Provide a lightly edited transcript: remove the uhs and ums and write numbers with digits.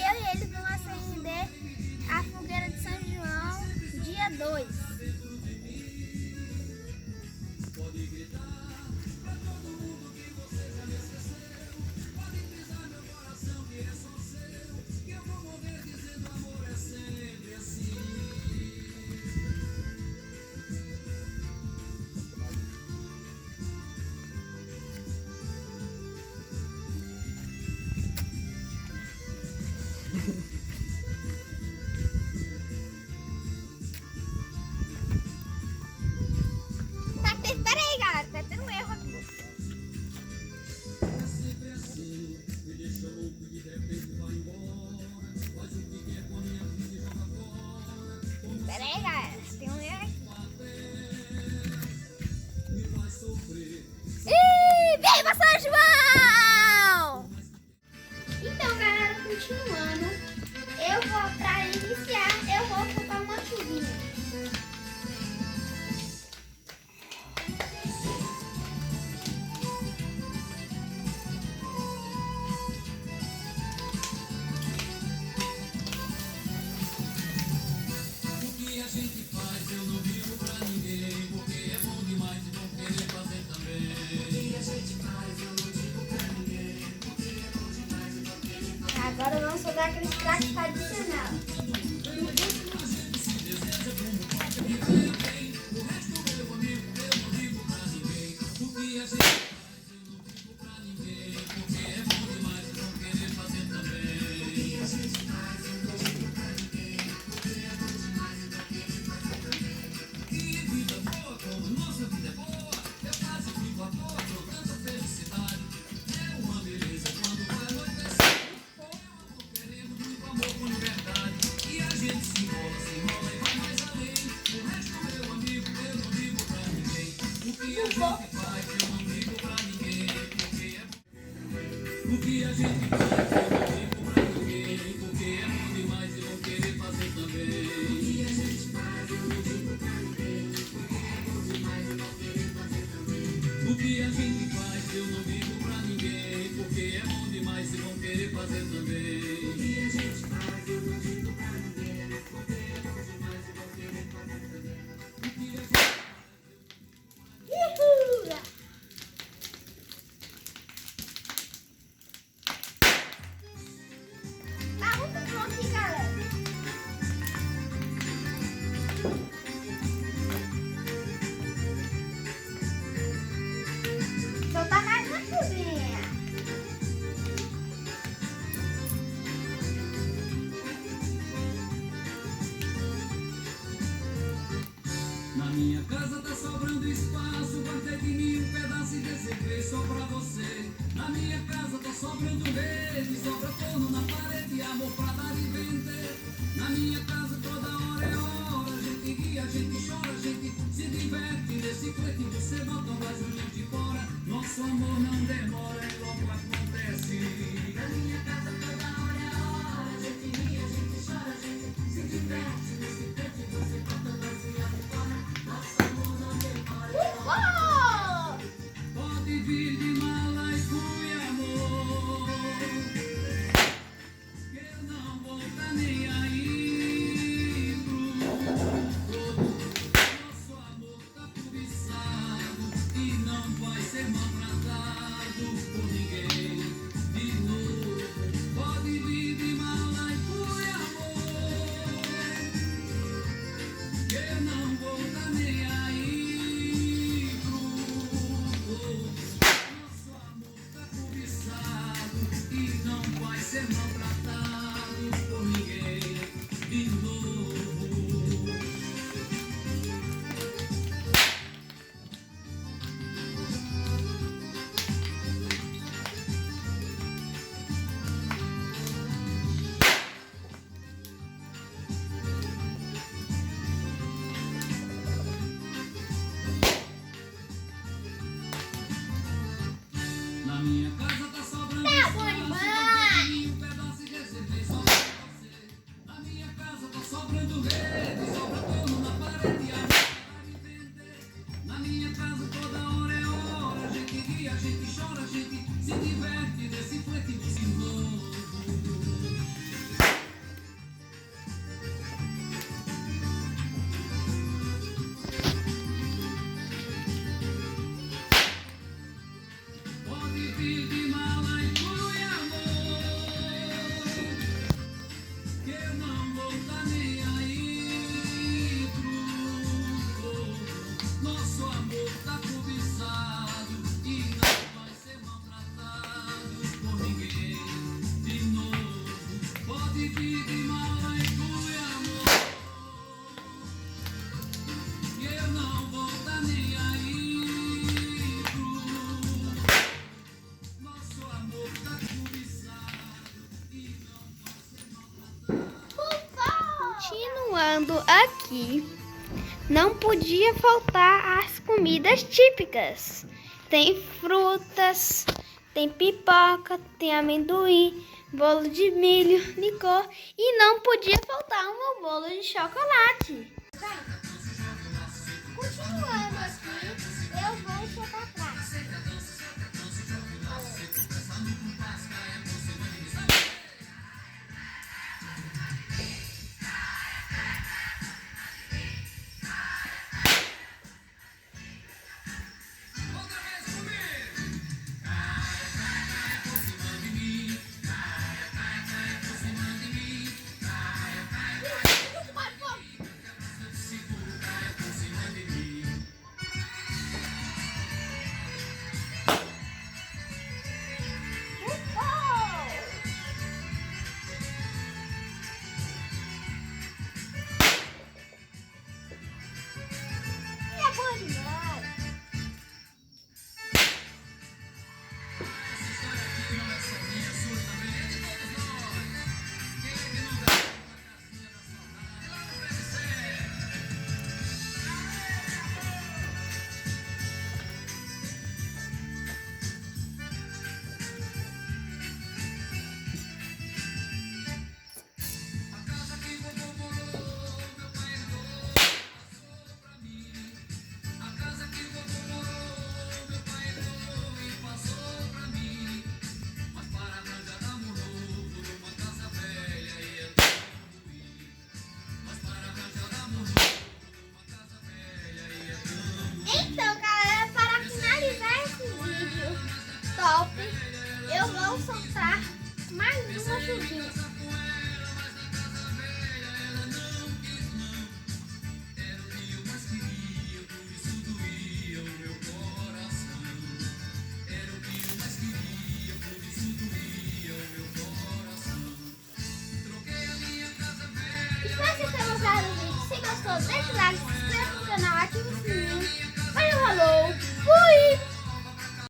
eu e eles vão acender a fogueira de São João dia 2. Peraí, galera, tá tendo um erro aqui. Peraí, galera, tem um erro aqui. Ih, viva São João! Então, galera, continuando, pra iniciar, eu vou colocar uma chuvinha. Agora vamos fazer aqueles pratos tradicionais. O que a gente faz eu não digo pra ninguém, porque é bom demais e vou querer fazer também. O que a gente faz eu não digo pra ninguém, porque é bom demais e vou querer fazer também. O que a gente faz eu não digo pra ninguém, porque é bom demais e vou querer fazer também. O que a gente faz eu não digo pra ninguém, porque é bom demais e vou querer fazer também. O que a gente faz Soltar mais uma chuvinha. Na minha casa tá sobrando espaço, guardei de mim um pedaço e reservei só pra você. Na minha casa tá sobrando rede, sobra forno na parede, amor pra dar e vender. Na minha casa toda hora é hora, a gente ri, a gente chora, a gente se diverte. Nesse flete você bota mais um de fora, nosso amor não demora e logo acontece. Na minha casa toda hora é hora, a gente ri, a gente chora, a gente se diverte. Nesse flete você bota mais um de fora, nosso amor não demora e logo acontece. Pode vir de mala e fui, amor, que eu não vou tá nem aí pro nosso amor tá cobiçado e não vai ser maltratado por ninguém de novo. Pode vir de mala e fui, amor, que eu não vou tá nem aí pro nosso Continuando aqui, não podia faltar as comidas típicas. Tem frutas, tem pipoca, tem amendoim, bolo de milho, licor e não podia faltar o meu bolo de chocolate. Continuando aqui, eu vou chegar atrás. Então, galera, para finalizar esse vídeo top, eu vou soltar mais uma chuvinha. Espero que vocês tenham gostado do vídeo. Se gostou, deixa o like, se inscreva no canal, ative